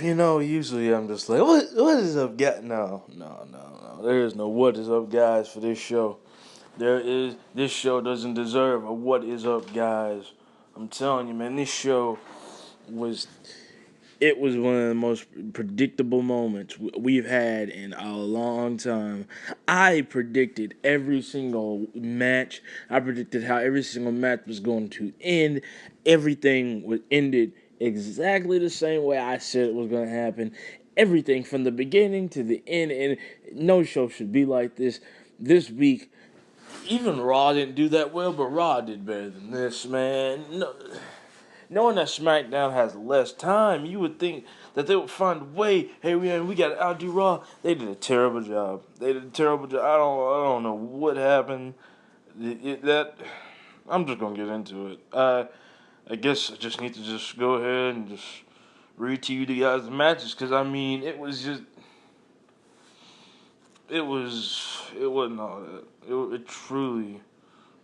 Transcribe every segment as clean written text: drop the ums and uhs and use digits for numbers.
Usually I'm just like, what is up, guys? No. There is no what is up, guys, for this show. This show doesn't deserve a what is up, guys. I'm telling you, man, this show was, it was one of the most predictable moments we've had in a long time. I predicted every single match. I predicted how every single match was going to end. Everything was ended exactly the same way I said it was going to happen. Everything from the beginning to the end, and no show should be like this. This week, even Raw didn't do that well, but Raw did better than this, man. No, knowing that SmackDown has less time, you would think that they would find a way. Hey, we got to outdo Raw. They did a terrible job. I don't know what happened. That I'm just gonna get into it. I guess I just need to just go ahead and just read to you the guys' matches, because I mean it wasn't all that. It truly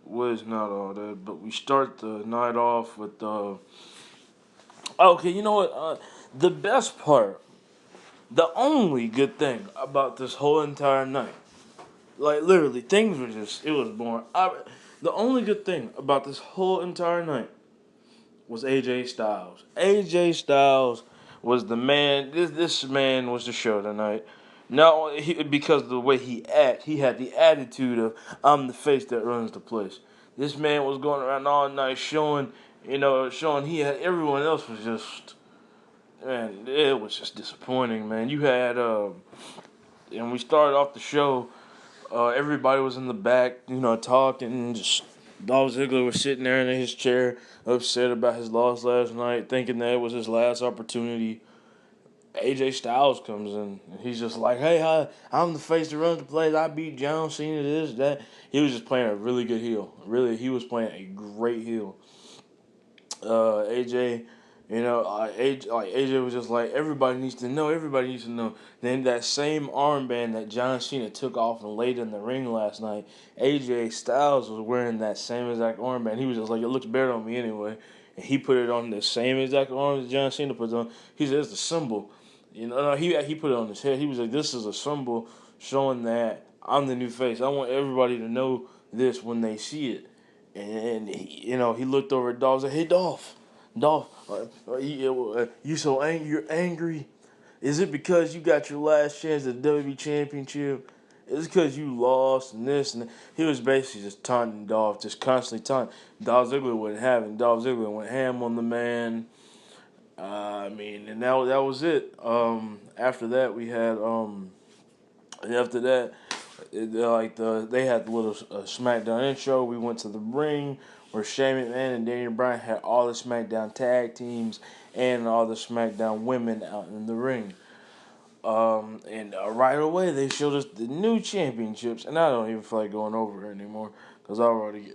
was not all that. But we start the night off with okay, you know what? The best part, the only good thing about this whole entire night, like literally, things were just, it was boring. The only good thing about this whole entire night was AJ Styles. AJ Styles was the man. This man was the show tonight. Not only because of the way he had the attitude of I'm the face that runs the place. This man was going around all night showing he had, everyone else was just, man, it was just disappointing, man. You had and we started off the show. Everybody was in the back, talking, and just Dolph Ziggler was sitting there in his chair, upset about his loss last night, thinking that it was his last opportunity. AJ Styles comes in, and he's just like, "Hey, I'm the face that runs the place. I beat John Cena. This, that." He was just playing a really good heel. Really, he was playing a great heel. AJ, AJ was just like, everybody needs to know. Everybody needs to know. Then that same armband that John Cena took off and laid in the ring last night, AJ Styles was wearing that same exact armband. He was just like, it looks better on me anyway. And he put it on the same exact arm that John Cena puts on. He said it's a symbol. No, he put it on his head. He was like, this is a symbol showing that I'm the new face. I want everybody to know this when they see it. And he looked over at Dolph and said, "Hey, Dolph, you so angry? You're angry. Is it because you got your last chance at the WWE Championship? Is it because you lost and this and that?" He was basically just taunting Dolph, just constantly taunting. Dolph Ziggler wouldn't have it. Dolph Ziggler went ham on the man. And that was it. After that, we had after that, they had the little SmackDown intro. We went to the ring where Shane McMahon and Daniel Bryan had all the SmackDown tag teams and all the SmackDown women out in the ring. And right away they showed us the new championships, and I don't even feel like going over it anymore because I already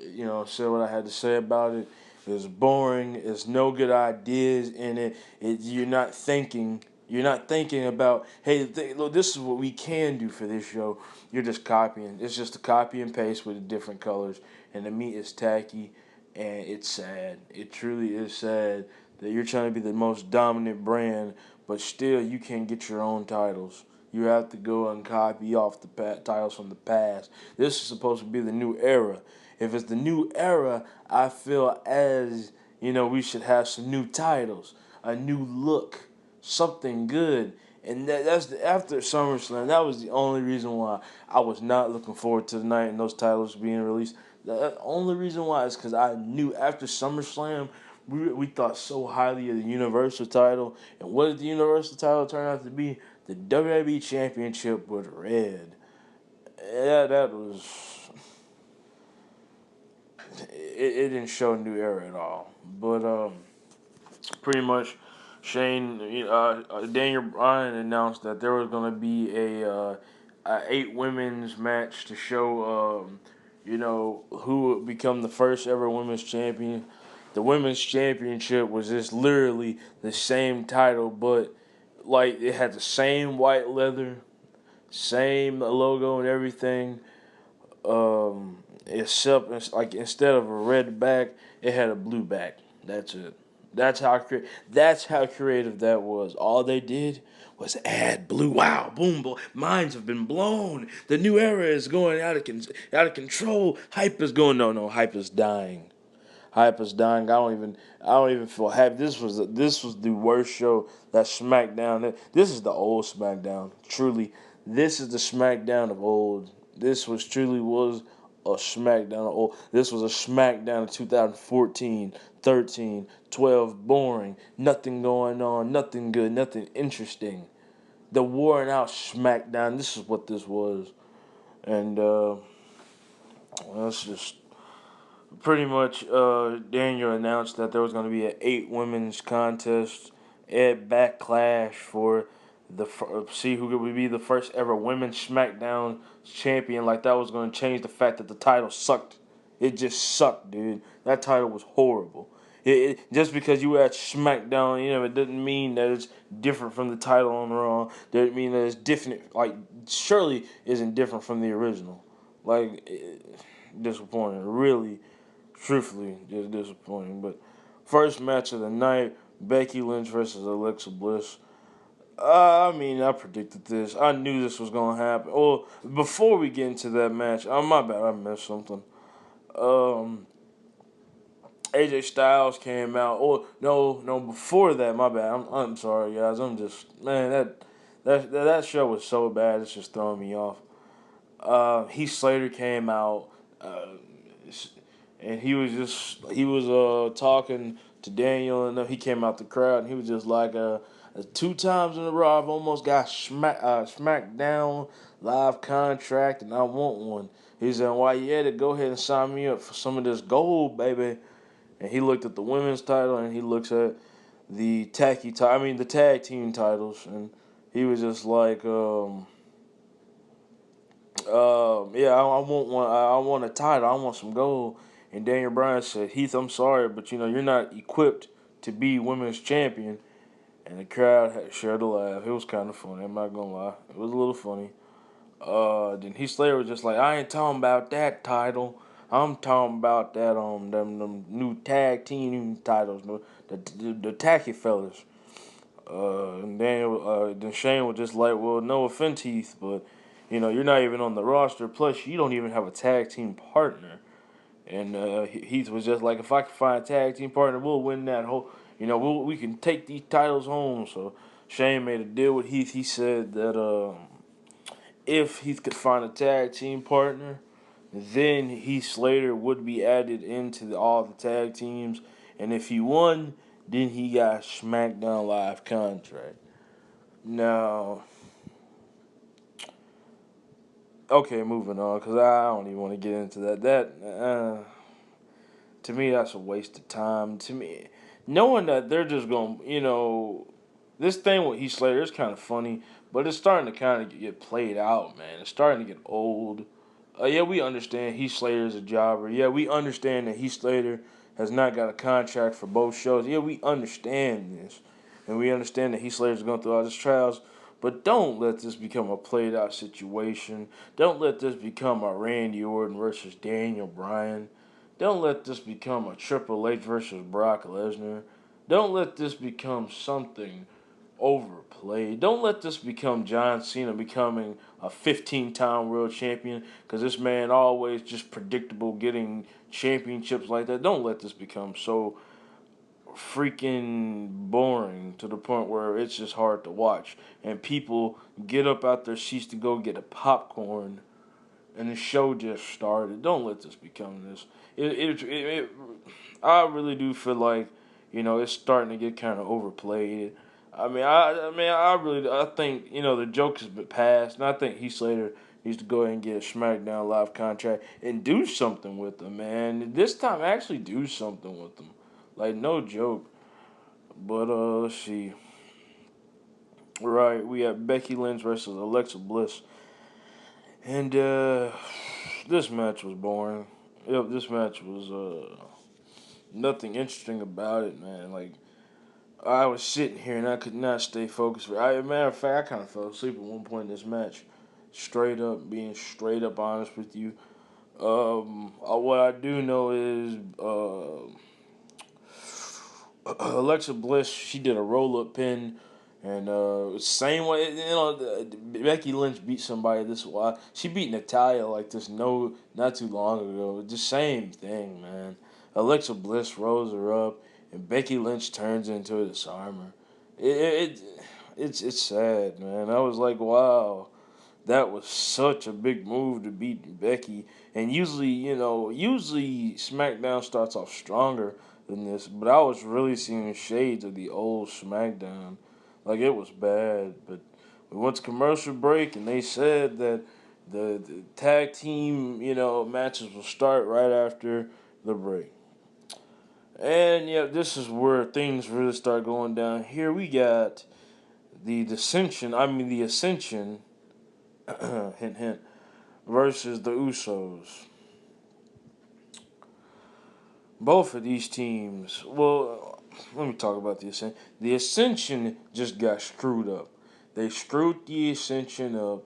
said what I had to say about it. It's boring. It's no good ideas in it. You're not thinking. You're not thinking about, hey, look, this is what we can do for this show. You're just copying. It's just a copy and paste with different colors, and to me, it's tacky, and it's sad. It truly is sad that you're trying to be the most dominant brand, but still you can't get your own titles. You have to go and copy off the titles from the past. This is supposed to be the new era. If it's the new era, I feel as we should have some new titles, a new look, something good. And after SummerSlam. That was the only reason why I was not looking forward to the night and those titles being released. The only reason why is because I knew after SummerSlam we thought so highly of the Universal title, and what did the Universal title turn out to be? The WWE Championship was red. Yeah, that was. It didn't show a new era at all. But pretty much, Daniel Bryan announced that there was going to be a 8 women's match to show, who would become the first ever women's champion. The women's championship was just literally the same title, but like it had the same white leather, same logo and everything. Except like instead of a red back, it had a blue back. That's it. That's how creative that was. All they did was add blue. Wow, boom, boom. Minds have been blown. The new era is going out of control. Hype is going. No, no, hype is dying. Hype is dying. I don't even feel happy. This was the worst show that SmackDown. This is the old SmackDown. Truly, this is the SmackDown of old. This was truly was a SmackDown of old. This was a SmackDown of 2014, 13, 12. Boring. Nothing going on. Nothing good. Nothing interesting. The worn out SmackDown. This is what this was. And let's just pretty much Daniel announced that there was going to be an 8 women's contest at Backlash for see who would be the first ever women's SmackDown champion. Like that was going to change the fact that the title sucked. It just sucked, dude. That title was horrible. Just because you were at SmackDown, it doesn't mean that it's different from the title on Raw. Doesn't mean that it's different. Like surely isn't different from the original. Like disappointing, really. Truthfully, just disappointing. But first match of the night, Becky Lynch versus Alexa Bliss. I predicted this. I knew this was gonna happen. Well, before we get into that match, my bad, I missed something. Um, AJ Styles came out. Oh no, before that, my bad. I'm sorry, guys. I'm just man that show was so bad. It's just throwing me off. Heath Slater came out. And he was talking to Daniel, and he came out the crowd, and he was just like 2 times in a row I've almost got smacked down live contract, and I want one. He said, "Why you at it? Go ahead and sign me up for some of this gold, baby." And he looked at the women's title, and he looks at the tag team titles, and he was just like, yeah, I want one. I want a title. I want some gold." And Daniel Bryan said, "Heath, I'm sorry, but you're not equipped to be women's champion." And the crowd had shared a laugh. It was kind of funny. I'm not gonna lie, it was a little funny. Then Heath Slater was just like, "I ain't talking about that title. I'm talking about that them new tag team titles, the tacky fellas." Then Shane was just like, "Well, no offense, Heath, but you're not even on the roster. Plus, you don't even have a tag team partner." And Heath was just like, "If I can find a tag team partner, we'll win that whole. We can take these titles home." So Shane made a deal with Heath. He said that if Heath could find a tag team partner, then Heath Slater would be added into all the tag teams, and if he won, then he got a SmackDown Live contract. Now, okay, moving on, because I don't even want to get into that. To me, that's a waste of time. To me, knowing that they're just going, this thing with Heath Slater is kind of funny, but it's starting to kind of get played out, man. It's starting to get old. Yeah, we understand Heath Slater is a jobber. Yeah, we understand that Heath Slater has not got a contract for both shows. Yeah, we understand this. And we understand that Heath Slater's going through all his trials. But don't let this become a played out situation. Don't let this become a Randy Orton versus Daniel Bryan. Don't let this become a Triple H versus Brock Lesnar. Don't let this become something overplayed. Don't let this become John Cena becoming a 15-time world champion because this man always just predictable getting championships like that. Don't let this become so freaking boring to the point where it's just hard to watch and people get up out their seats to go get a popcorn and the show just started. Don't let this become this. I really do feel like it's starting to get kind of overplayed. I think the joke has been passed, and I think Heath Slater needs to go ahead and get a SmackDown Live contract and do something with them, man. This time, actually do something with them, like no joke. But let's see. Right, we have Becky Lynch versus Alexa Bliss, and this match was boring. Yep, this match was nothing interesting about it, man. Like I was sitting here and I could not stay focused. Matter of fact, I kind of fell asleep at one point in this match. Straight up, being straight up honest with you. What I do know is Alexa Bliss, she did a roll up pin, and same way, Becky Lynch beat somebody this while. She beat Natalia like this not too long ago. The same thing, man. Alexa Bliss rolls her up, and Becky Lynch turns into a disarmer. It, it it's sad, man. I was like, wow, that was such a big move to beat Becky. And usually SmackDown starts off stronger than this, but I was really seeing shades of the old SmackDown. Like, it was bad. But we went to commercial break, and they said that the tag team, matches will start right after the break. And yeah, this is where things really start going down. Here we got the Ascension, hint hint, versus the Usos. Both of these teams, well, let me talk about the Ascension. The Ascension just got screwed up. They screwed the Ascension up,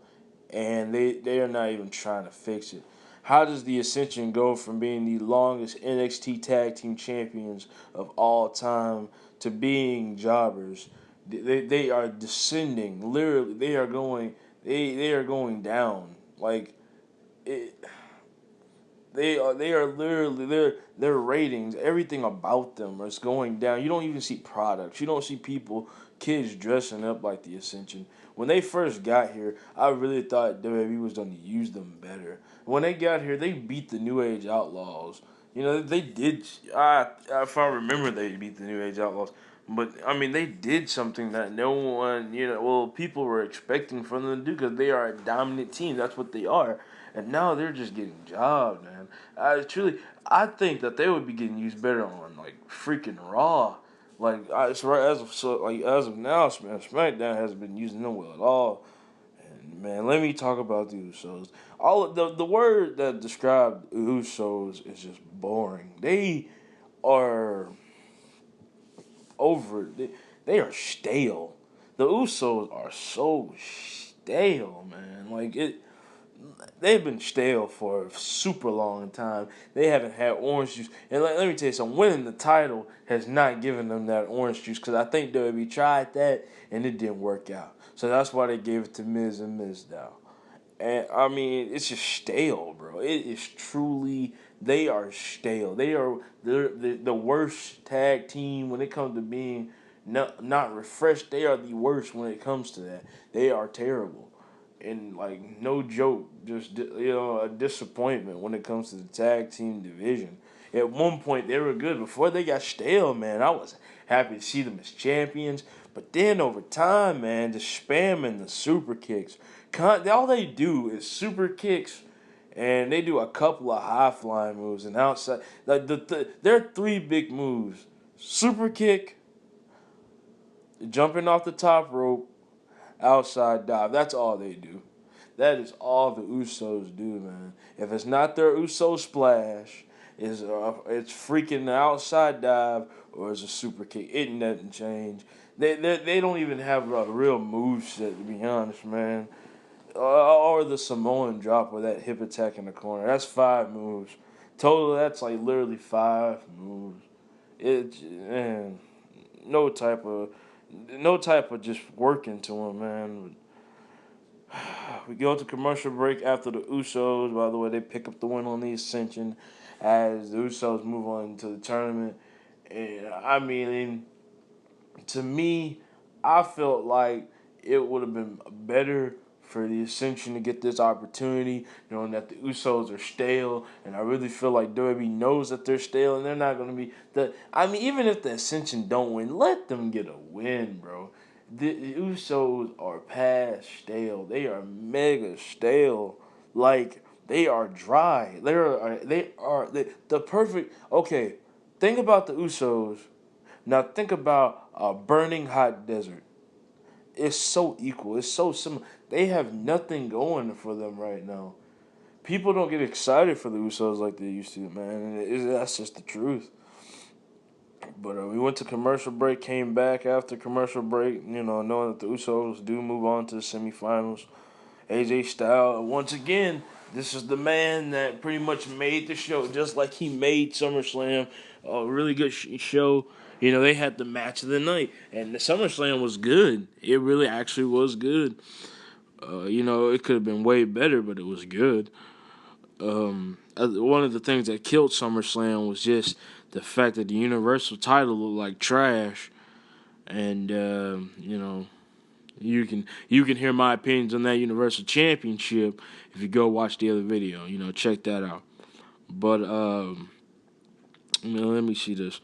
and they are not even trying to fix it. How does the Ascension go from being the longest NXT Tag Team Champions of all time to being jobbers? They are descending. Literally, they are going down. Like it, they are literally their ratings, everything about them is going down. You don't even see products. You don't see kids dressing up like the Ascension. When they first got here, I really thought WWE was going to use them better. When they got here, they beat the New Age Outlaws. They did. If I remember, they beat the New Age Outlaws. But I mean, they did something that no one, people were expecting from them to do because they are a dominant team. That's what they are. And now they're just getting jobbed, man. I think that they would be getting used better on like freaking Raw. Like it's right as of now, SmackDown hasn't been using them well at all. And man, let me talk about the Usos. All of the word that described Usos is just boring. They are over. They are stale. The Usos are so stale, man. Like it. They've been stale for a super long time. They haven't had orange juice. And let me tell you something. Winning the title has not given them that orange juice because I think WWE tried that and it didn't work out. So that's why they gave it to Miz and Miz now. And I mean, it's just stale, bro. It is truly. They are stale. They're the worst tag team when it comes to being not refreshed. They are the worst when it comes to that. They are terrible. And like no joke, just a disappointment when it comes to the tag team division. At one point they were good before they got stale, man. I was happy to see them as champions, but then over time, man, just spamming the super kicks. All they do is super kicks, and they do a couple of high flying moves and outside. There are three big moves: super kick, jumping off the top rope, outside dive. That's all they do. That is all the Usos do, man. If it's not their Uso splash, it's freaking the outside dive or it's a super kick. It doesn't change. They don't even have a real move set, to be honest, man. Or the Samoan drop or that hip attack in the corner. That's 5 moves. Total, that's like literally 5 moves. Man, no type of just working to him, man. We go to commercial break after the Usos. By the way, they pick up the win on the Ascension as the Usos move on to the tournament. And I mean, to me, I felt like it would have been better for the Ascension to get this opportunity, knowing that the Usos are stale, and I really feel like WWE knows that they're stale, and they're not going to be even if the Ascension don't win, let them get a win, bro. The Usos are past stale. They are mega stale. Like they are dry. The perfect. Okay, think about the Usos. Now think about a burning hot desert. It's so equal. It's so similar. They have nothing going for them right now. People don't get excited for the Usos like they used to, man. That's just the truth. But we went to commercial break, came back after commercial break, knowing that the Usos do move on to the semifinals. AJ Styles, once again, this is the man that pretty much made the show, just like he made SummerSlam a really good show. They had the match of the night, and the SummerSlam was good. It really actually was good. It could have been way better, but it was good. One of the things that killed SummerSlam was just the fact that the Universal title looked like trash, and you can hear my opinions on that Universal Championship if you go watch the other video. Check that out. But let me see this.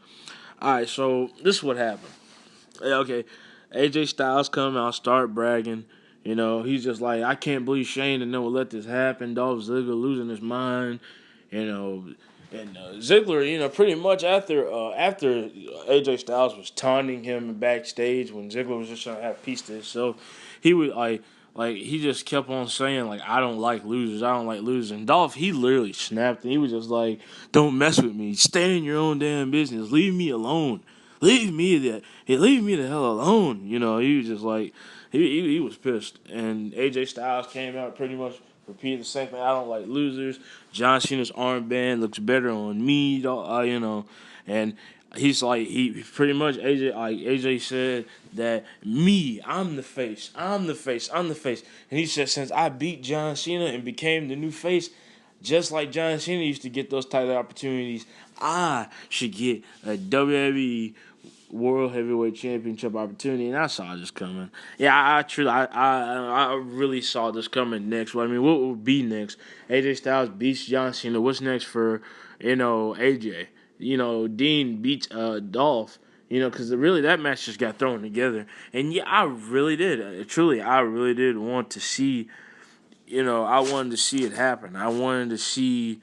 All right, so this is what happened. Yeah, okay, AJ Styles come out, start bragging. He's just like, I can't believe Shane and them will let this happen. Dolph Ziggler losing his mind. You know, and Ziggler, pretty much after AJ Styles was taunting him backstage when Ziggler was just trying to have peace to himself, he would like he just kept on saying like, I don't like losers, I don't like losers. And Dolph, he literally snapped and he was just like, don't mess with me, stay in your own damn business, leave me alone. Leave me the hell alone. He was just like, he was pissed. And AJ Styles came out pretty much repeated the same thing. I don't like losers. John Cena's armband looks better on me, and he's like, he pretty much AJ said that I'm the face, I'm the face, and he said, since I beat John Cena and became the new face, just like John Cena used to get those title opportunities, I should get a WWE World Heavyweight Championship opportunity, and I saw this coming. Yeah, I really saw this coming next. What would be next? AJ Styles beats John Cena. What's next for AJ? Dean beats Dolph. Because really that match just got thrown together, and yeah, I really did. I really did want to see. I wanted to see it happen. I wanted to see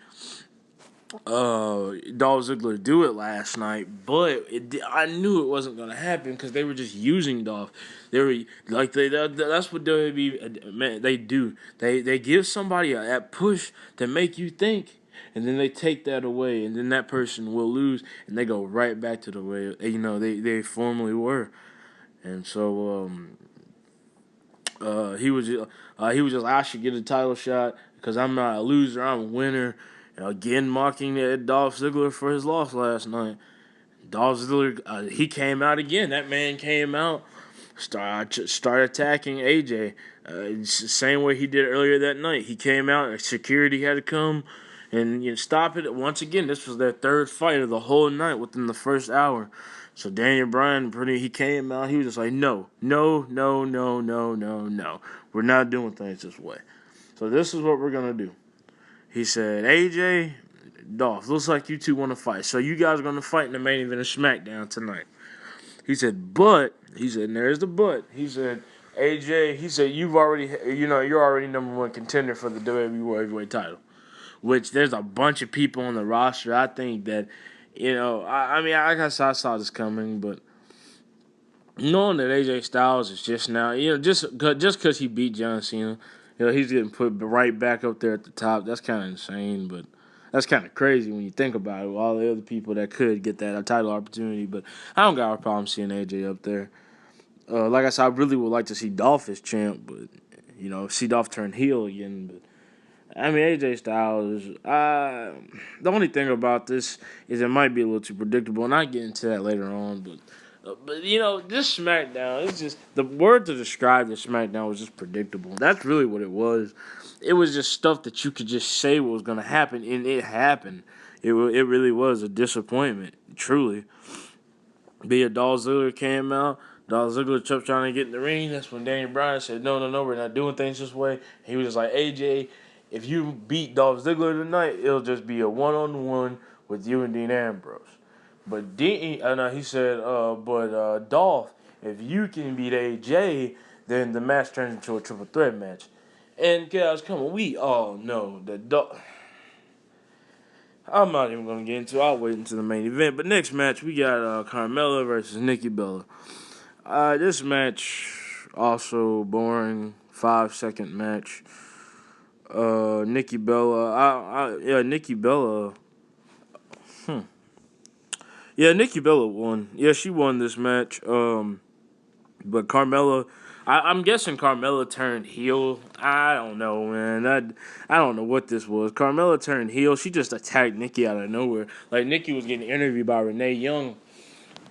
Dolph Ziggler do it last night, but I knew it wasn't going to happen because they were just using Dolph. They were like that's what WWE man they do. They give somebody that push to make you think, and then they take that away, and then that person will lose, and they go right back to the way they formerly were. And so he was just I should get a title shot because I'm not a loser, I'm a winner. Again, mocking Dolph Ziggler for his loss last night. Dolph Ziggler, he came out again. That man came out, start attacking AJ. It's the same way he did earlier that night. He came out, security had to come and stop it. Once again, this was their third fight of the whole night within the first hour. So Daniel Bryan, he came out. He was just like, no, no, no, no, no, no, no. We're not doing things this way. So this is what we're gonna do. He said, AJ, Dolph, looks like you two want to fight. So you guys are going to fight in the main event of Smackdown tonight. He said, and there's the but. He said, AJ, you're already number one contender for the WWE World Heavyweight title. Which there's a bunch of people on the roster. I think that, I guess I saw this coming, but knowing that AJ Styles is just now, just because he beat John Cena, he's getting put right back up there at the top. That's kind of insane, but that's kind of crazy when you think about it. With all the other people that could get that title opportunity, but I don't got a problem seeing AJ up there. Like I said, I really would like to see Dolph as champ, but see Dolph turn heel again. But AJ Styles. The only thing about this is it might be a little too predictable, and I get into that later on, but. This SmackDown, it's just, the word to describe the SmackDown was just predictable. That's really what it was. It was just stuff that you could just say what was going to happen, and it happened. It really was a disappointment, truly. Dolph Ziggler came out. Dolph Ziggler kept trying to get in the ring. That's when Daniel Bryan said, no, we're not doing things this way. He was just like, AJ, if you beat Dolph Ziggler tonight, it'll just be a one-on-one with you and Dean Ambrose. But he said, Dolph, if you can beat AJ, then the match turns into a triple threat match. And guys, come on, we all know that Dolph. I'm not even gonna get into it. I'll wait until the main event. But next match, we got Carmella versus Nikki Bella. This match also boring, 5-second match. Nikki Bella. Nikki Bella. Yeah, Nikki Bella won. Yeah, she won this match. But Carmella, I'm guessing Carmella turned heel. I don't know, man. I don't know what this was. Carmella turned heel. She just attacked Nikki out of nowhere. Like, Nikki was getting interviewed by Renee Young.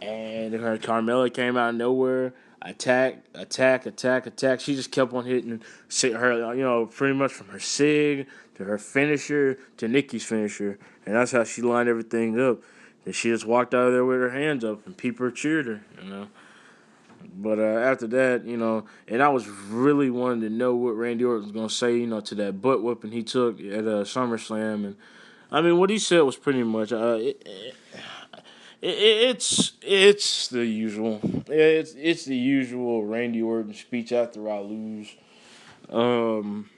and her Carmella came out of nowhere, attack. She just kept on hitting her, pretty much from her sig to her finisher to Nikki's finisher, and that's how she lined everything up. And she just walked out of there with her hands up, and people cheered her. But after that, and I was really wanting to know what Randy Orton was gonna say, to that butt whooping he took at SummerSlam, and I mean, what he said was pretty much it's the usual. It's the usual Randy Orton speech after I lose. Um,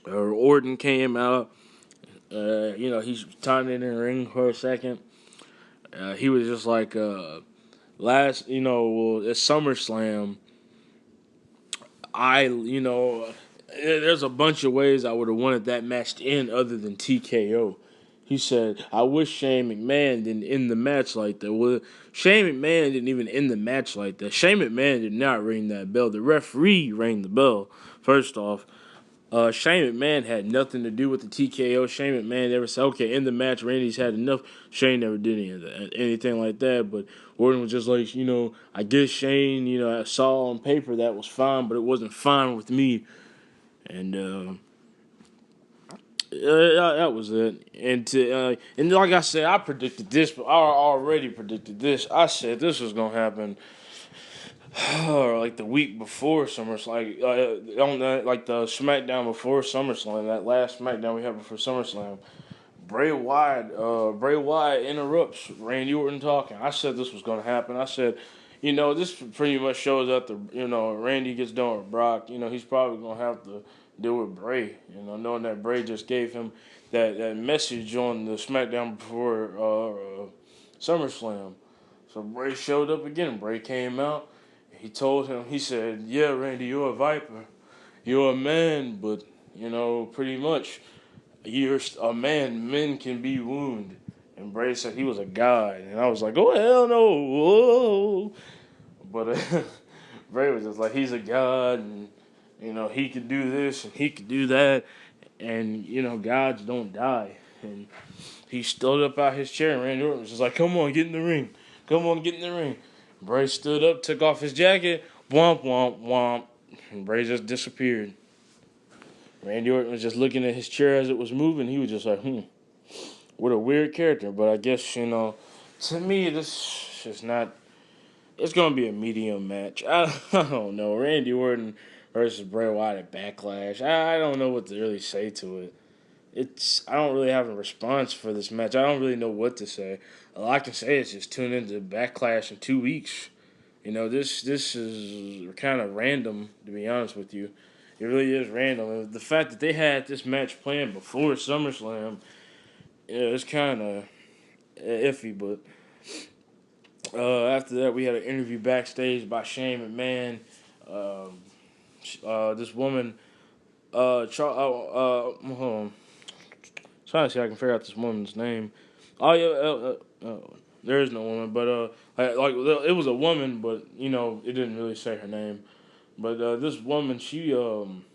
Orton came out. He's timing in the ring for a second. He was just like last, at SummerSlam. There's a bunch of ways I would have wanted that match to end other than TKO. He said, I wish Shane McMahon didn't end the match like that. Well, Shane McMahon didn't even end the match like that. Shane McMahon did not ring that bell. The referee rang the bell, first off. Shane McMahon had nothing to do with the TKO. Shane McMahon never said, okay, in the match, Randy's had enough. Shane never did anything like that. But Orton was just like, I guess Shane, I saw on paper that was fine, but it wasn't fine with me. And that was it. And like I said, I predicted this, but I already predicted this. I said this was gonna happen. Like the week before SummerSlam, on that, like the Smackdown before SummerSlam, that last Smackdown we had before SummerSlam, Bray Wyatt interrupts Randy Orton talking. I said this was going to happen. I said, this pretty much shows that Randy gets done with Brock. He's probably going to have to deal with Bray. Knowing that Bray just gave him that message on the Smackdown before SummerSlam. So Bray showed up again. Bray came out. He told him, he said, yeah, Randy, you're a Viper. You're a man, but, pretty much, you're a man. Men can be wounded. And Bray said he was a god. And I was like, oh, hell no. Whoa. But Bray was just like, he's a god. And, he could do this and he could do that. And, gods don't die. And he stood up out his chair. And Randy Orton was just like, come on, get in the ring. Come on, get in the ring. Bray stood up, took off his jacket, womp, womp, womp, and Bray just disappeared. Randy Orton was just looking at his chair as it was moving. He was just like, what a weird character. But I guess, to me, this is not, it's going to be a medium match. I don't know. Randy Orton versus Bray Wyatt at Backlash. I don't know what to really say to it. I don't really have a response for this match. I don't really know what to say. All I can say is just tune into Backlash in 2 weeks. This is kind of random, to be honest with you. It really is random. The fact that they had this match planned before SummerSlam, it's kind of iffy. But after that, we had an interview backstage by Shane McMahon. This woman, hold on. Trying to see if I can figure out this woman's name. Oh yeah, there is no woman, but it was a woman, but it didn't really say her name. But this woman, she walked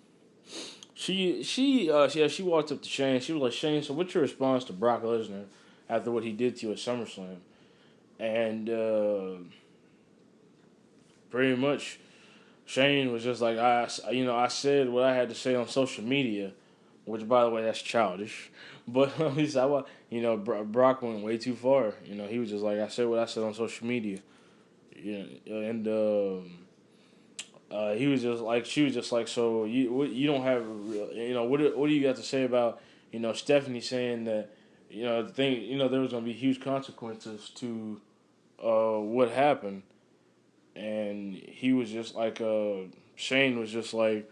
up to Shane. She was like, Shane, so what's your response to Brock Lesnar after what he did to you at SummerSlam? And pretty much, Shane was just like, I said what I had to say on social media, which, by the way, that's childish. But he said, Brock went way too far. He was just like, I said what I said on social media. And he was just like, she was just like, so you don't have, what do you got to say about, Stephanie saying that, there was going to be huge consequences to what happened. And he was just like, Shane was just like,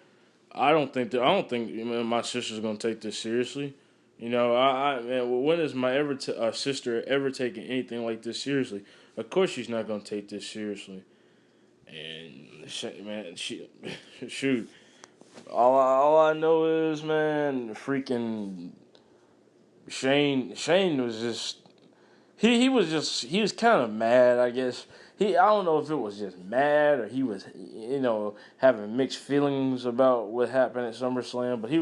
I don't think my sister's gonna take this seriously. When has my sister ever taken anything like this seriously? Of course, she's not gonna take this seriously. And shoot, all I know is, man, freaking Shane was just he was kind of mad, I guess. I don't know if it was just mad or he was, having mixed feelings about what happened at SummerSlam, but he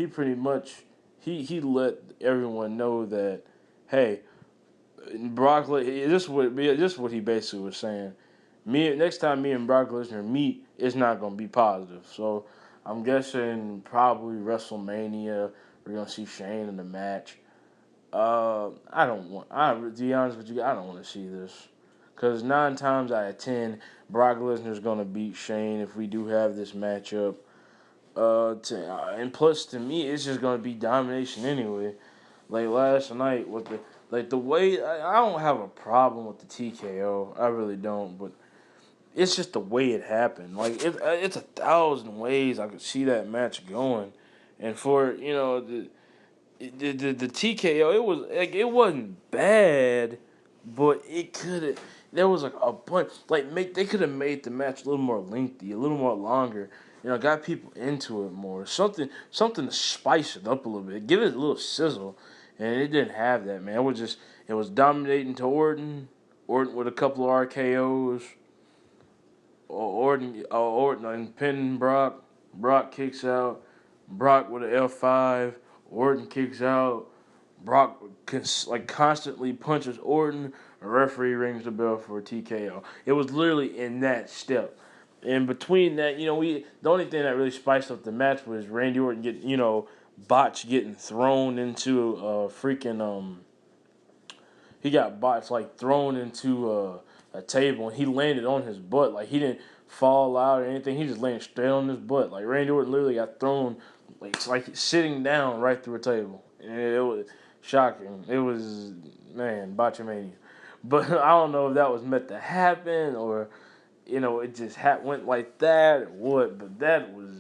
pretty much, he let everyone know that, hey, This what he basically was saying. Next time me and Brock Lesnar meet, it's not gonna be positive. So I'm guessing probably WrestleMania we're gonna see Shane in the match. I don't want. To be honest with you, I don't want to see this because 9 times out of 10, Brock Lesnar's gonna beat Shane if we do have this matchup. And plus to me, it's just gonna be domination anyway. Like last night with the way I don't have a problem with the TKO. I really don't, but it's just the way it happened. Like it's 1,000 ways I could see that match going, and for the TKO, it wasn't bad, but it could have. There was like a bunch they could have made the match a little more lengthy, a little more longer. Got people into it more. Something to spice it up a little bit, give it a little sizzle, and it didn't have that, man. It was dominating to Orton with a couple of RKOs. Orton and pinning Brock. Brock kicks out. Brock with an F5. Orton kicks out. Brock constantly punches Orton. A referee rings the bell for a TKO. It was literally in that step. In between that, the only thing that really spiced up the match was Randy Orton botch getting thrown into a freaking he got botched thrown into a table and he landed on his butt. Like he didn't fall out or anything. He just landed straight on his butt. Like Randy Orton literally got thrown like sitting down right through a table. And it was shocking. It was botchamania. But I don't know if that was meant to happen or it just went like that or what. But that was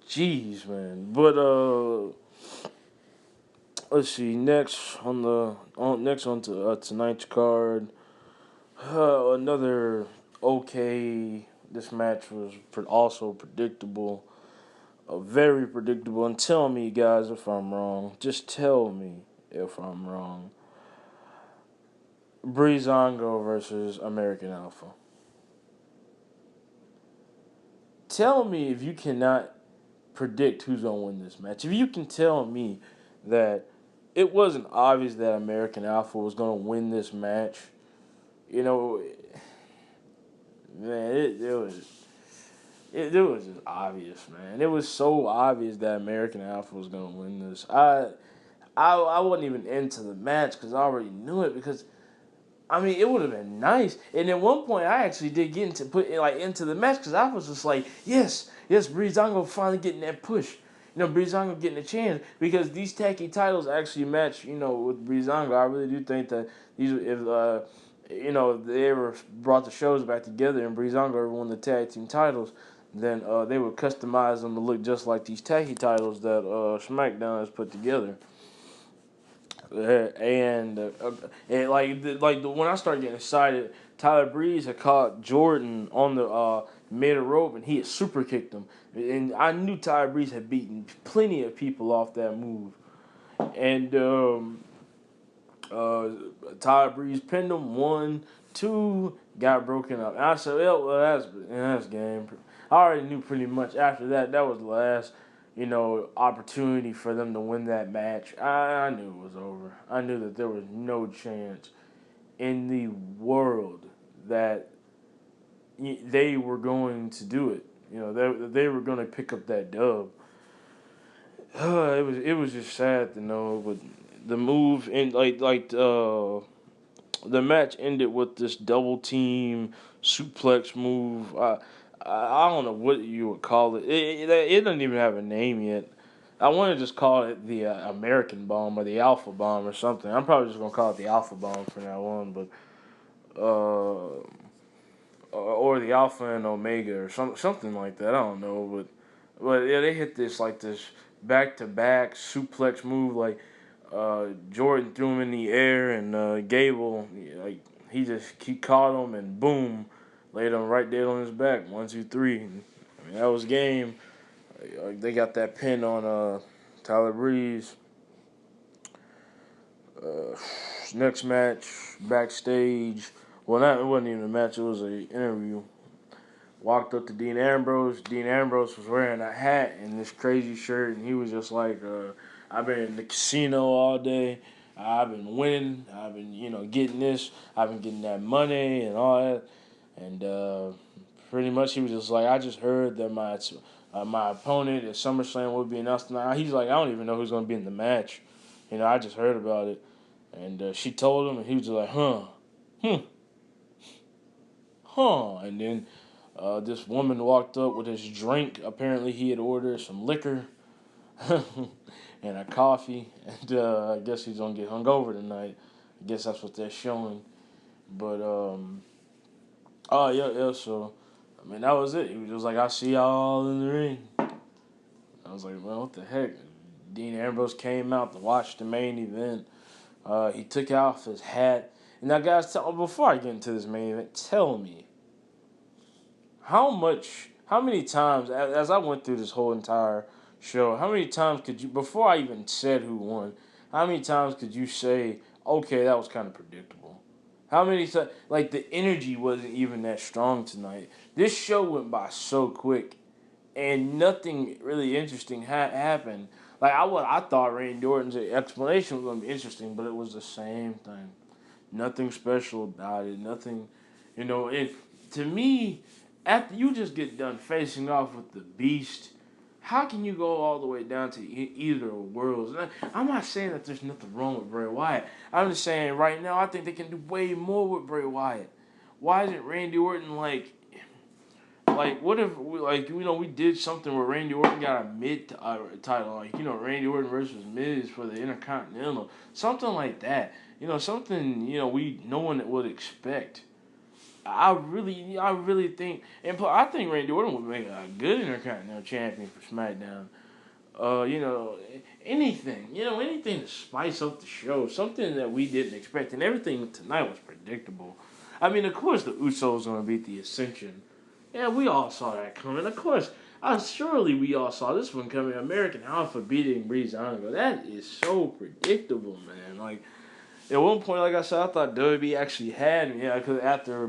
jeez, man. But let's see. Next on to tonight's card, another okay. This match was also predictable, very predictable. And tell me, guys, if I'm wrong. Just tell me if I'm wrong. Breezango versus American Alpha. Tell me if you cannot predict who's gonna win this match. If you can tell me that it wasn't obvious that American Alpha was gonna win this match, you know, man, it was just obvious, man. It was so obvious that American Alpha was gonna win this. I wasn't even into the match because I already knew it because it would have been nice. And at one point, I actually did get into the match because I was just like, yes, Breezango finally getting that push. Breezango getting a chance because these tag team titles actually match. With Breezango, I really do think that if they ever brought the shows back together and Breezango ever won the tag team titles, then they would customize them to look just like these tag team titles that Smackdown has put together. When I started getting excited, Tyler Breeze had caught Jordan on the mid rope and he had super kicked him, and I knew Tyler Breeze had beaten plenty of people off that move, and Tyler Breeze pinned him 1, 2, got broken up. And I said, that's game. I already knew pretty much after that. That was the last opportunity for them to win that match. I knew it was over. I knew that there was no chance in the world that they were going to do it. They were going to pick up that dub. It was just sad to know, but the move and the match ended with this double team suplex move. I don't know what you would call it. It doesn't even have a name yet. I want to just call it the American Bomb or the Alpha Bomb or something. I'm probably just gonna call it the Alpha Bomb from now on, but or the Alpha and Omega or something like that. I don't know, but yeah, they hit this back to back suplex move Jordan threw him in the air and Gable he caught him and boom, laid him right dead on his back. 1, 2, 3. That was game. They got that pin on Tyler Breeze. Next match, backstage. Well, it wasn't even a match. It was an interview. Walked up to Dean Ambrose. Dean Ambrose was wearing a hat and this crazy shirt, and he was just like, I've been in the casino all day. I've been winning. I've been, getting this. I've been getting that money and all that. And pretty much he was just like, I just heard that my opponent at SummerSlam would be announced tonight. He's like, I don't even know who's going to be in the match. I just heard about it. And she told him, and he was just like, hmm, And then this woman walked up with his drink. Apparently, he had ordered some liquor and a coffee. And I guess he's going to get hungover tonight. I guess that's what they're showing. But, oh, yeah, so, I mean, that was it. He was just like, I'll see y'all in the ring. I was like, well, what the heck? Dean Ambrose came out to watch the main event. He took off his hat. And now, guys, before I get into this main event, tell me, how many times, as I went through this whole entire show, how many times could you, before I even said who won, how many times could you say, okay, that was kind of predictable? How many times, like, the energy wasn't even that strong tonight. This show went by so quick, and nothing really interesting happened. Like, I thought Randy Orton's explanation was going to be interesting, but it was the same thing. Nothing special about it. Nothing, it, to me, after you just get done facing off with the Beast, how can you go all the way down to either worlds? I'm not saying that there's nothing wrong with Bray Wyatt. I'm just saying right now I think they can do way more with Bray Wyatt. Why isn't Randy Orton what if we did something where Randy Orton got a mid title, Randy Orton versus Miz for the Intercontinental, something like that. Something no one would expect. I really think, and I think Randy Orton would make a good Intercontinental champion for SmackDown. Anything to spice up the show, something that we didn't expect, and everything tonight was predictable. I mean, of course, the Usos going to beat the Ascension. Yeah, we all saw that coming. Of course, surely we all saw this one coming. American Alpha beating Breezango. That is so predictable, man. Like, at one point, like I said, I thought WB actually had me. Yeah, because after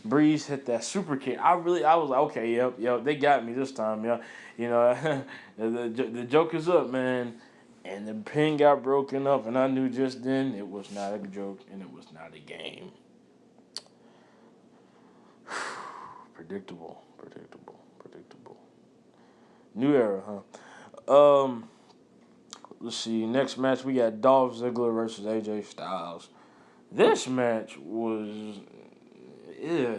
Breeze hit that super kick, I was like, okay, yep, they got me this time, yeah. The joke is up, man. And the pin got broken up, and I knew just then it was not a joke and it was not a game. Predictable. New era, huh? Let's see. Next match, we got Dolph Ziggler versus AJ Styles. This match was, yeah,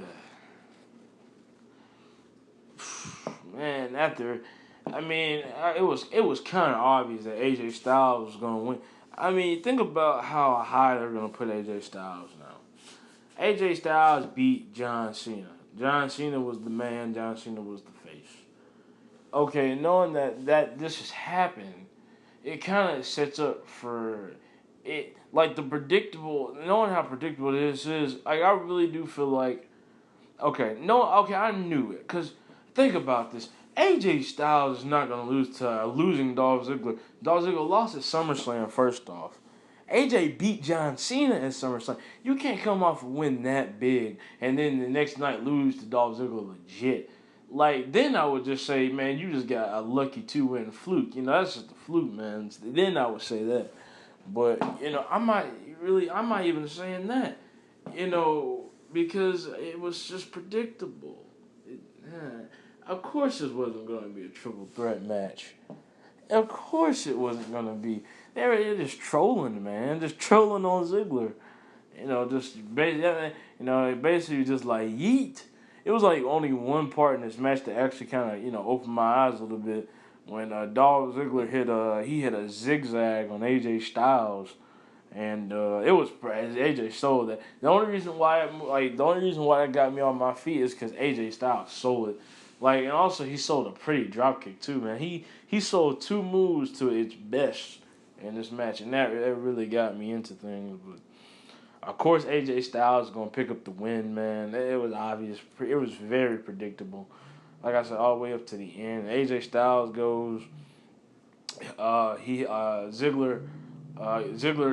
man. It was kind of obvious that AJ Styles was gonna win. I mean, think about how high they're gonna put AJ Styles now. AJ Styles beat John Cena. John Cena was the man. John Cena was the face. Okay, knowing that this has happened, it kind of sets up for it, like the predictable. Knowing how predictable this is, like I really do feel like, I knew it. Cause think about this, AJ Styles is not gonna lose to losing Dolph Ziggler. Dolph Ziggler lost at SummerSlam first off. AJ beat John Cena at SummerSlam. You can't come off and win that big and then the next night lose to Dolph Ziggler legit. Like, then I would just say, man, you just got a lucky 2-win fluke. That's just a fluke, man. Then I would say that. But, I'm not even saying that. Because it was just predictable. Of course this wasn't going to be a triple threat match. Of course it wasn't going to be. They're just trolling, man. Just trolling on Ziggler. Basically just like yeet. It was like only one part in this match that actually kind of, opened my eyes a little bit. When Dolph Ziggler hit a zigzag on AJ Styles, and it was AJ sold that. The only reason why that got me on my feet is because AJ Styles sold it. Like, and also he sold a pretty dropkick too, man. He sold two moves to its best in this match, and that really got me into things. But of course, AJ Styles is gonna pick up the win, man. It was obvious. It was very predictable. Like I said, all the way up to the end. AJ Styles goes. Ziggler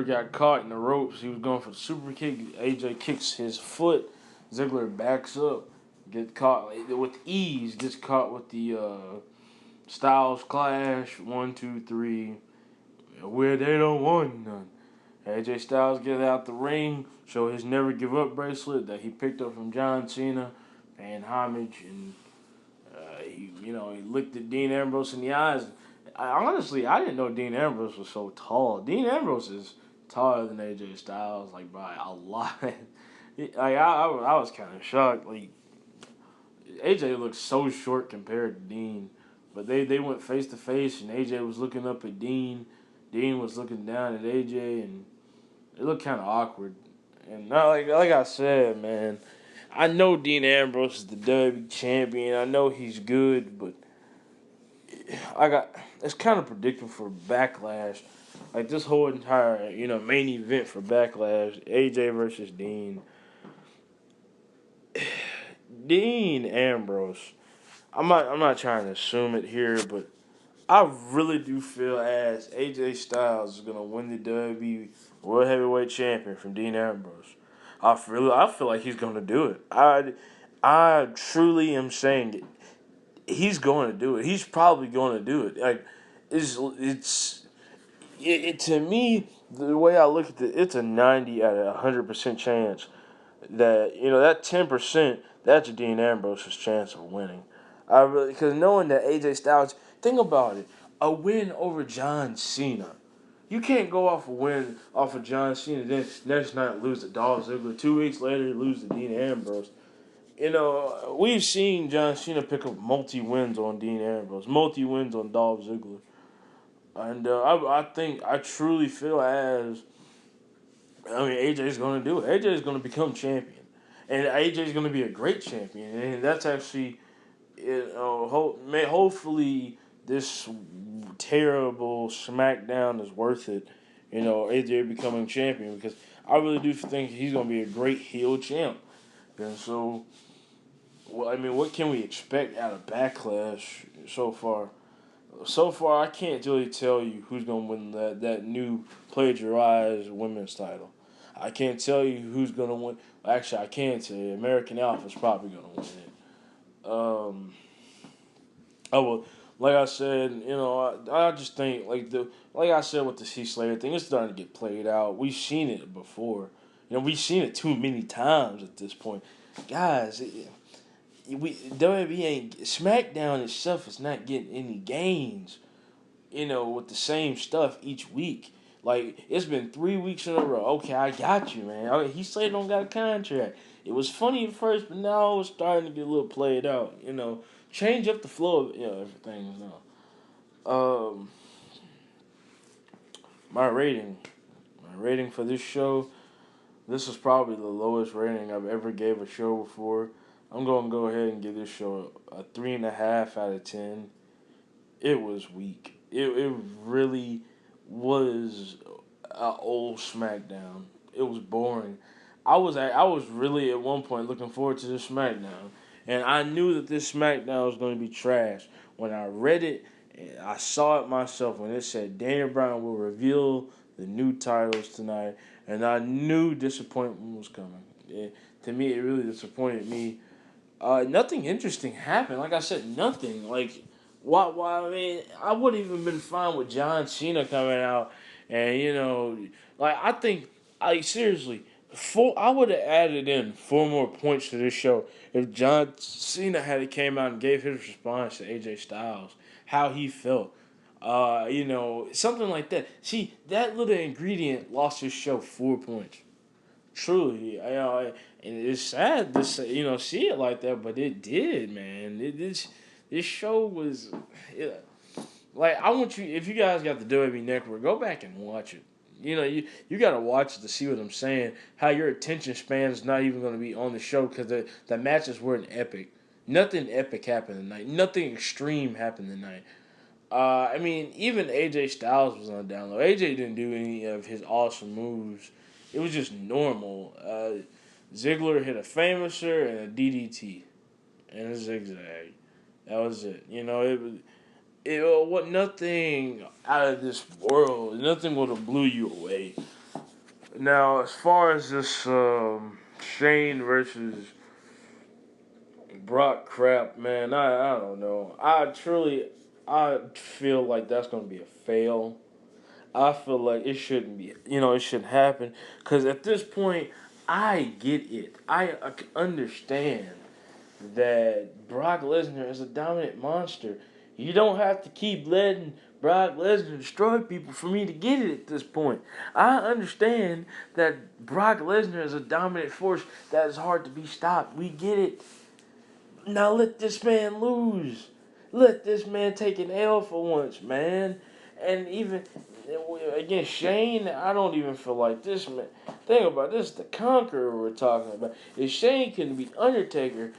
got caught in the ropes. He was going for the super kick. AJ kicks his foot. Ziggler backs up, gets caught with ease. Gets caught with the Styles clash. 1, 2, 3. Where they don't want none. AJ Styles get out the ring, show his Never Give Up bracelet that he picked up from John Cena, paying homage, and he looked at Dean Ambrose in the eyes. I didn't know Dean Ambrose was so tall. Dean Ambrose is taller than AJ Styles, like by a lot. I was kind of shocked. Like AJ looked so short compared to Dean, but they went face to face, and AJ was looking up at Dean. Dean was looking down at AJ, and it looked kind of awkward. And like I said, man, I know Dean Ambrose is the W champion. I know he's good, but it's kind of predictable for Backlash. Like this whole entire main event for Backlash, AJ versus Dean. Dean Ambrose. I'm not trying to assume it here, but I really do feel as AJ Styles is gonna win the WWE World Heavyweight Champion from Dean Ambrose. I feel like he's gonna do it. I truly am saying it. He's going to do it. He's probably going to do it. Like to me, the way I look at it, it's a 90 out of 100% chance that that 10%, that's Dean Ambrose's chance of winning. I really, because knowing that AJ Styles, think about it, a win over John Cena. You can't go off a win off of John Cena, then next night lose to Dolph Ziggler. 2 weeks later, lose to Dean Ambrose. We've seen John Cena pick up multi-wins on Dean Ambrose, multi-wins on Dolph Ziggler. And I truly feel AJ's going to do it. AJ's going to become champion. And AJ's going to be a great champion. And that's actually, hopefully this terrible Smackdown is worth it. AJ becoming champion, because I really do think he's going to be a great heel champ. And so, what can we expect out of Backlash so far? So far, I can't really tell you who's going to win that new plagiarized women's title. I can't tell you who's going to win. Actually, I can tell you. American Alpha's probably going to win it. Well, like I said, I just think like I said with the Heath Slater thing, it's starting to get played out. We've seen it before. We've seen it too many times at this point, guys. WWE ain't SmackDown itself is not getting any gains, with the same stuff each week. Like it's been 3 weeks in a row. Okay, I got you, man. He said don't got a contract. It was funny at first, but now it's starting to get a little played out. Change up the flow of everything now. My rating for this show. This is probably the lowest rating I've ever gave a show before. I'm going to go ahead and give this show a 3.5 out of 10. It was weak. It really was an old SmackDown. It was boring. I was really at one point looking forward to this SmackDown, and I knew that this SmackDown was going to be trash. When I read it, I saw it myself when it said Daniel Bryan will reveal the new titles tonight, and I knew disappointment was coming. To me, it really disappointed me. Nothing interesting happened. Like I said, nothing. Like, why? I mean, I would have even been fine with John Cena coming out, and I think, seriously, I would have added in 4 more points to this show if John Cena had came out and gave his response to AJ Styles, how he felt. Something like that. See, that little ingredient lost his show 4 points. Truly, and it's sad to say, see it like that, but it did, man. This show was, yeah. Like I want you, if you guys got the WWE Network, go back and watch it. You got to watch it to see what I'm saying. How your attention span is not even going to be on the show because the matches weren't epic. Nothing epic happened tonight. Nothing extreme happened tonight. Even AJ Styles was on the down low. AJ didn't do any of his awesome moves. It was just normal. Ziggler hit a famouser and a DDT and a zigzag. That was it. What nothing out of this world. Nothing would have blew you away. Now, as far as this Shane versus Brock crap, man, I don't know. I feel like that's going to be a fail. I feel like it shouldn't be. It shouldn't happen. Because at this point, I get it. I can understand that Brock Lesnar is a dominant monster. You don't have to keep letting Brock Lesnar destroy people for me to get it at this point. I understand that Brock Lesnar is a dominant force that is hard to be stopped. We get it. Now let this man lose. Let this man take an L for once, man. And even against Shane, I don't even feel like this man. Think about this: the Conqueror we're talking about. If Shane can beat Undertaker,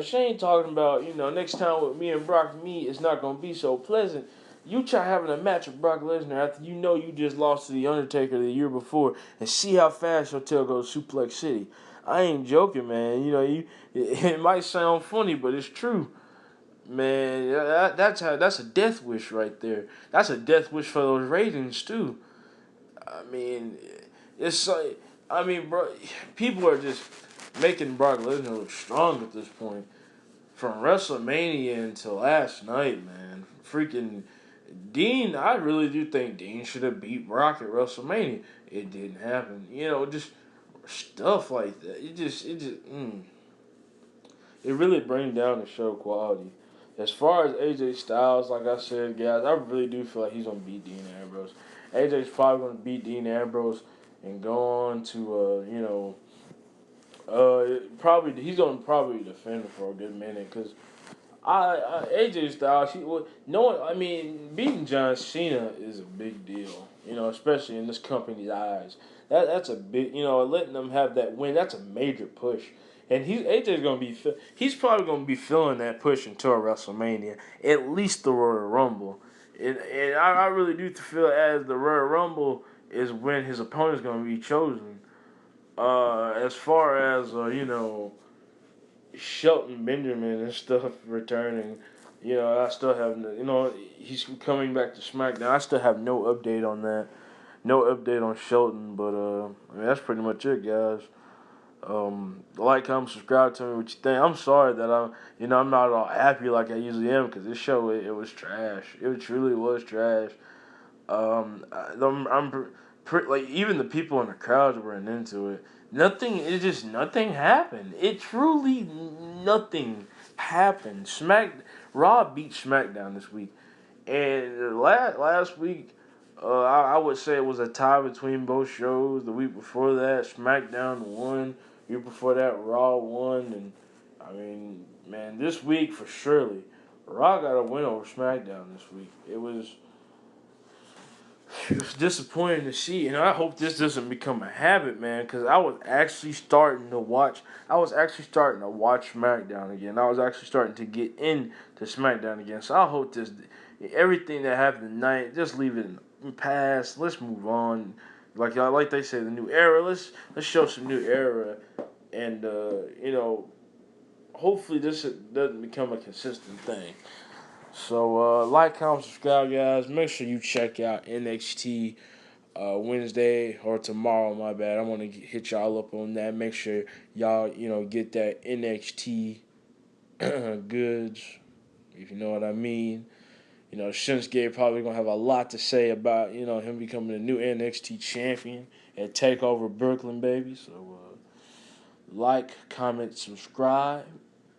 Shane talking about next time with me and Brock meet, it's not gonna be so pleasant. You try having a match with Brock Lesnar after you just lost to the Undertaker the year before, and see how fast your tail goes Suplex City. I ain't joking, man. It might sound funny, but it's true, man. That's a death wish right there. That's a death wish for those ratings too. I mean, it's like bro, people are just making Brock Lesnar look strong at this point. From WrestleMania until last night, man. Freaking Dean, I really do think Dean should have beat Brock at WrestleMania. It didn't happen. Just stuff like that. It really brings down the show quality. As far as AJ Styles, like I said, guys, I really do feel like he's gonna beat Dean Ambrose. AJ's probably gonna beat Dean Ambrose and go on to probably he's gonna probably defend for a good minute because AJ Styles, beating John Cena is a big deal. Especially in this company's eyes. That's a big, letting them have that win. That's a major push. And he's probably gonna be feeling that push until WrestleMania, at least the Royal Rumble. And I really do feel as the Royal Rumble is when his opponent's gonna be chosen. As far as Shelton Benjamin and stuff returning. I still have he's coming back to SmackDown. I still have no update on that. No update on Shelton, but that's pretty much it, guys. Like, comment, subscribe, tell me what you think. I'm sorry that I'm not all happy like I usually am because this show it was trash. It truly was trash. Like even the people in the crowd weren't into it. Nothing happened. It truly nothing happened. Raw beat SmackDown this week, and last week, I would say it was a tie between both shows. The week before that, SmackDown won. The week before that, Raw won, and man, this week for surely, Raw got a win over SmackDown this week. It was disappointing to see, and I hope this doesn't become a habit, man. Because I was actually starting to watch. I was actually starting to watch SmackDown again. I was actually starting to get into SmackDown again. So I hope everything that happened tonight, just leave it in the past. Let's move on. Like they say, the new era. Let's show some new era, and hopefully this doesn't become a consistent thing. So, like, comment, subscribe, guys. Make sure you check out NXT Wednesday or tomorrow, my bad. I'm going to hit y'all up on that. Make sure y'all, get that NXT goods, if you know what I mean. Shinsuke probably going to have a lot to say about, him becoming the new NXT champion at TakeOver Brooklyn, baby. So, like, comment, subscribe,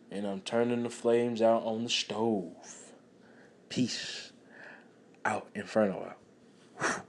and I'm turning the flames out on the stove. Peace out, Inferno out.